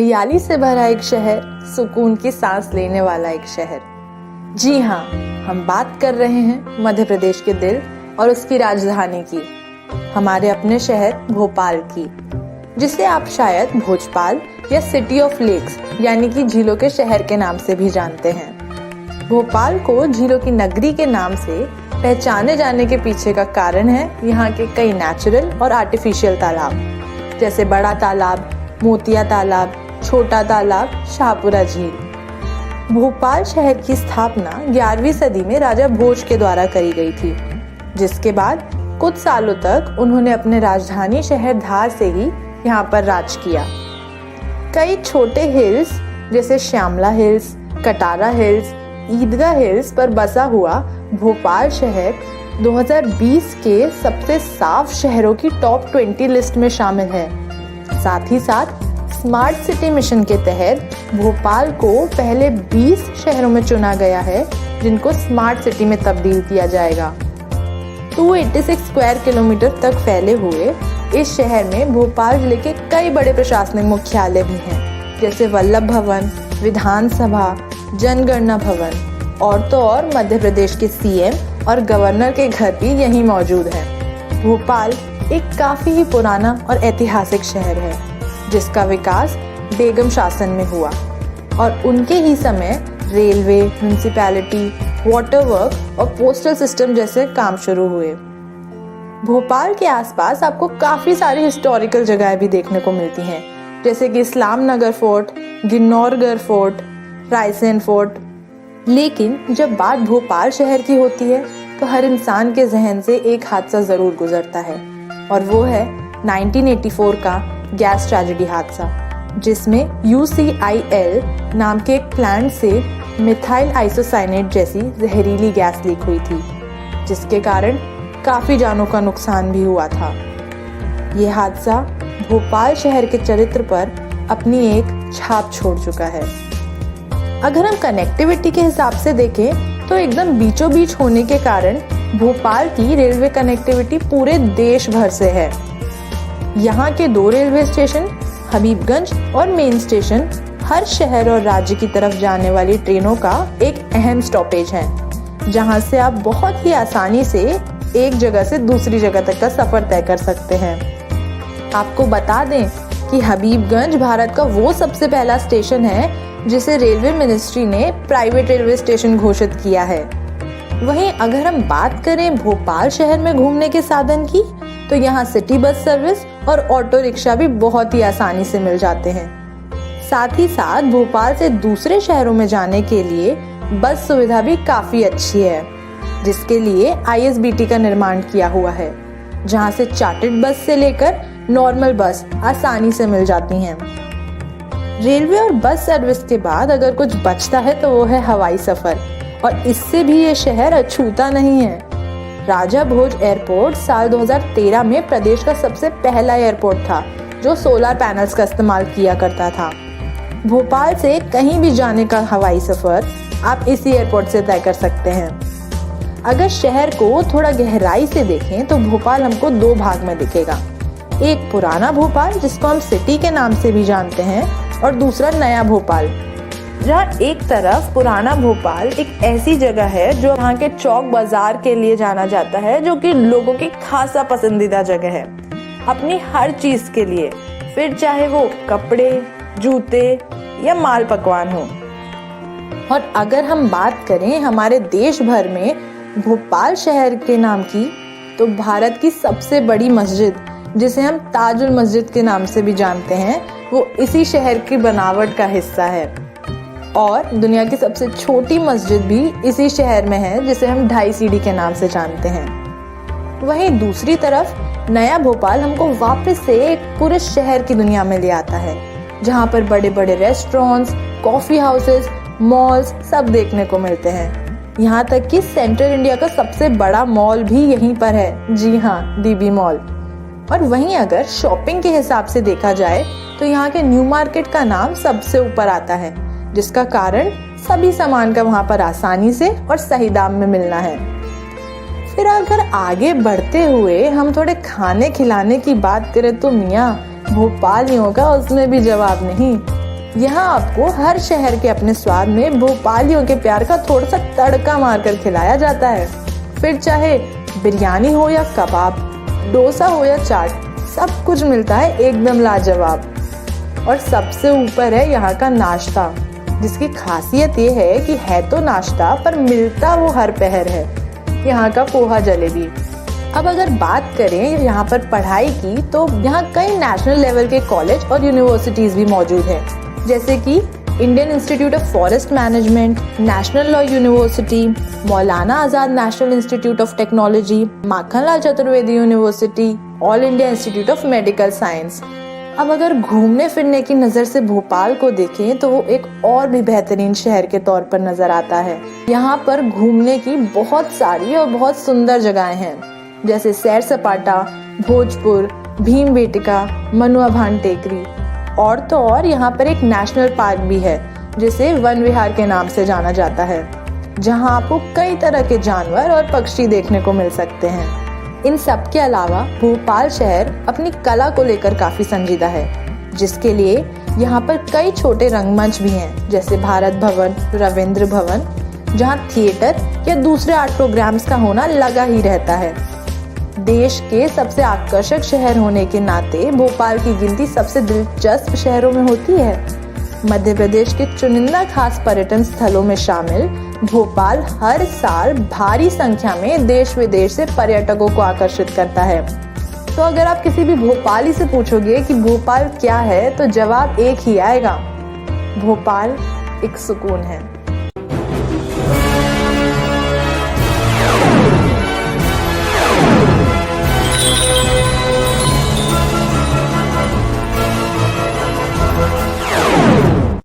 हरियाली से भरा एक शहर, सुकून की सांस लेने वाला एक शहर। जी हाँ, हम बात कर रहे हैं मध्य प्रदेश के दिल और उसकी राजधानी की, हमारे अपने शहर भोपाल की, जिसे आप शायद भोजपाल या सिटी ऑफ लेक्स यानी कि झीलों के शहर के नाम से भी जानते हैं। भोपाल को झीलों की नगरी के नाम से पहचाने जाने के पीछे का कारण है यहाँ के कई नेचुरल और आर्टिफिशियल तालाब, जैसे बड़ा तालाब, मोतिया तालाब, छोटा तालाब, शाहपुरा झील। भोपाल शहर की स्थापना 11वीं सदी में राजा भोज के द्वारा करी गई थी, जिसके बाद कुछ सालों तक उन्होंने अपने राजधानी शहर धार से ही यहाँ पर राज किया। कई छोटे हिल्स जैसे श्यामला हिल्स, कटारा हिल्स, ईदगाह हिल्स पर बसा हुआ भोपाल शहर 2020 के सबसे साफ शहरों की टॉप 20 लिस्ट में शामिल है। साथ ही साथ स्मार्ट सिटी मिशन के तहत भोपाल को पहले 20 शहरों में चुना गया है जिनको स्मार्ट सिटी में तब्दील किया जाएगा। 286 स्क्वायर किलोमीटर तक फैले हुए इस शहर में भोपाल जिले के कई बड़े प्रशासनिक मुख्यालय भी हैं, जैसे वल्लभ भवन, विधानसभा, जनगणना भवन और तो और मध्य प्रदेश के सीएम और गवर्नर के घर भी यहीं मौजूद हैं। भोपाल एक काफी ही पुराना और ऐतिहासिक शहर है, जिसका विकास बेगम शासन में हुआ और उनके ही समय रेलवे, म्युनिसिपैलिटी, वाटर वर्क और पोस्टल सिस्टम जैसे काम शुरू हुए। भोपाल के आसपास आपको काफी सारी हिस्टोरिकल जगहें भी देखने को मिलती हैं, जैसे कि Islamnagar fort, Ginnaurgarh fort, Raisen fort. लेकिन जब बात भोपाल शहर की होती है तो हर इंसान के जहन से एक हादसा जरूर गुजरता है, और वो है 1984 का गैस ट्रेजेडी हादसा, जिसमें UCIL नाम के एक प्लांट से मिथाइल आइसोसाइनेट जैसी जहरीली गैस लीक हुई थी, जिसके कारण काफी जानों का नुकसान भी हुआ था। ये हादसा भोपाल शहर के चरित्र पर अपनी एक छाप छोड़ चुका है। अगर हम कनेक्टिविटी के हिसाब से देखें तो एकदम बीचों बीच होने के कारण भोपाल की रेलवे कनेक्टिविटी पूरे देश भर से है। यहाँ के 2 रेलवे स्टेशन, हबीबगंज और मेन स्टेशन, हर शहर और राज्य की तरफ जाने वाली ट्रेनों का एक अहम स्टॉपेज है, जहाँ से आप बहुत ही आसानी से एक जगह से दूसरी जगह तक का सफर तय कर सकते हैं। आपको बता दें कि हबीबगंज भारत का वो सबसे पहला स्टेशन है जिसे रेलवे मिनिस्ट्री ने प्राइवेट रेलवे स्टेशन घोषित किया है। वहीं अगर हम बात करें भोपाल शहर में घूमने के साधन की, तो यहाँ सिटी बस सर्विस और ऑटो रिक्शा भी बहुत ही आसानी से मिल जाते हैं। साथ ही साथ भोपाल से दूसरे शहरों में जाने के लिए बस सुविधा भी काफी अच्छी है, जिसके लिए ISBT का निर्माण किया हुआ है, जहाँ से चार्टर्ड बस से लेकर नॉर्मल बस आसानी से मिल जाती हैं। रेलवे और बस सर्विस के बाद अगर कुछ बचता है तो वो है हवाई सफर, और इससे भी ये शहर अछूता नहीं है। राजा भोज एयरपोर्ट साल 2013 में प्रदेश का सबसे पहला एयरपोर्ट था जो सोलर पैनल्स का इस्तेमाल किया करता था। भोपाल से कहीं भी जाने का हवाई सफर आप इसी एयरपोर्ट से तय कर सकते हैं। अगर शहर को थोड़ा गहराई से देखें तो भोपाल हमको 2 भाग में दिखेगा। एक पुराना भोपाल, जिसको हम सिटी के नाम से भी जानते हैं, और दूसरा नया भोपाल, जहाँ एक तरफ पुराना भोपाल एक ऐसी जगह है जो यहाँ के चौक बाजार के लिए जाना जाता है, जो कि लोगों की खासा पसंदीदा जगह है अपनी हर चीज के लिए, फिर चाहे वो कपड़े, जूते या माल पकवान हो। और अगर हम बात करें हमारे देश भर में भोपाल शहर के नाम की, तो भारत की सबसे बड़ी मस्जिद, जिसे हम ताजुल मस्जिद के नाम से भी जानते हैं, वो इसी शहर की बनावट का हिस्सा है। और दुनिया की सबसे छोटी मस्जिद भी इसी शहर में है, जिसे हम 2.5 सीढ़ी के नाम से जानते हैं। वहीं दूसरी तरफ नया भोपाल हमको वापस से एक पूरे शहर की दुनिया में ले आता है, जहाँ पर बड़े बड़े रेस्टोरेंट्स, कॉफी हाउसेस, मॉल्स सब देखने को मिलते हैं। यहाँ तक कि सेंट्रल इंडिया का सबसे बड़ा मॉल भी यहीं पर है। जी हाँ, DB मॉल। और वहीं अगर शॉपिंग के हिसाब से देखा जाए तो यहाँ के न्यू मार्केट का नाम सबसे ऊपर आता है, जिसका कारण सभी सामान का वहाँ पर आसानी से और सही दाम में मिलना है। फिर अगर आगे बढ़ते हुए हम थोड़े खाने खिलाने की बात करें तो मियाँ भोपालियों का उसमें भी जवाब नहीं। यहाँ आपको हर शहर के अपने स्वाद में भोपालियों के प्यार का थोड़ा सा तड़का मारकर खिलाया जाता है। फिर चाहे बिरयानी हो या कबाब, डोसा हो या चाट, सब कुछ मिलता है एकदम लाजवाब। और सबसे ऊपर है यहाँ का नाश्ता, जिसकी खासियत ये है कि है तो नाश्ता पर मिलता वो हर पहर है, यहाँ का पोहा जलेबी। अब अगर बात करें यहाँ पर पढ़ाई की, तो यहाँ कई नेशनल लेवल के कॉलेज और यूनिवर्सिटीज भी मौजूद है, जैसे कि Indian institute of forest management, national law university, Maulana Azad national institute of technology, Makhanlal Chaturvedi university, all India institute of medical science. अब अगर घूमने फिरने की नज़र से भोपाल को देखें तो वो एक और भी बेहतरीन शहर के तौर पर नजर आता है। यहाँ पर घूमने की बहुत सारी और बहुत सुंदर जगहें हैं, जैसे सैर सपाटा, भोजपुर, भीमबेटका, मनुआ भान टेकरी। और तो और यहाँ पर एक नेशनल पार्क भी है, जिसे वन विहार के नाम से जाना जाता है, जहाँ आपको कई तरह के जानवर और पक्षी देखने को मिल सकते हैं। इन सब के अलावा भोपाल शहर अपनी कला को लेकर काफी संजीदा है, जिसके लिए यहाँ पर कई छोटे रंगमंच भी हैं, जैसे भारत भवन, रविंद्र भवन, जहाँ थिएटर या दूसरे आर्ट प्रोग्राम्स का होना लगा ही रहता है। देश के सबसे आकर्षक शहर होने के नाते भोपाल की गिनती सबसे दिलचस्प शहरों में होती है। मध्य प्रदेश के चुनिंदा खास पर्यटन स्थलों में शामिल भोपाल हर साल भारी संख्या में देश विदेश से पर्यटकों को आकर्षित करता है। तो अगर आप किसी भी भोपाली से पूछोगे कि भोपाल क्या है, तो जवाब एक ही आएगा, भोपाल एक सुकून है।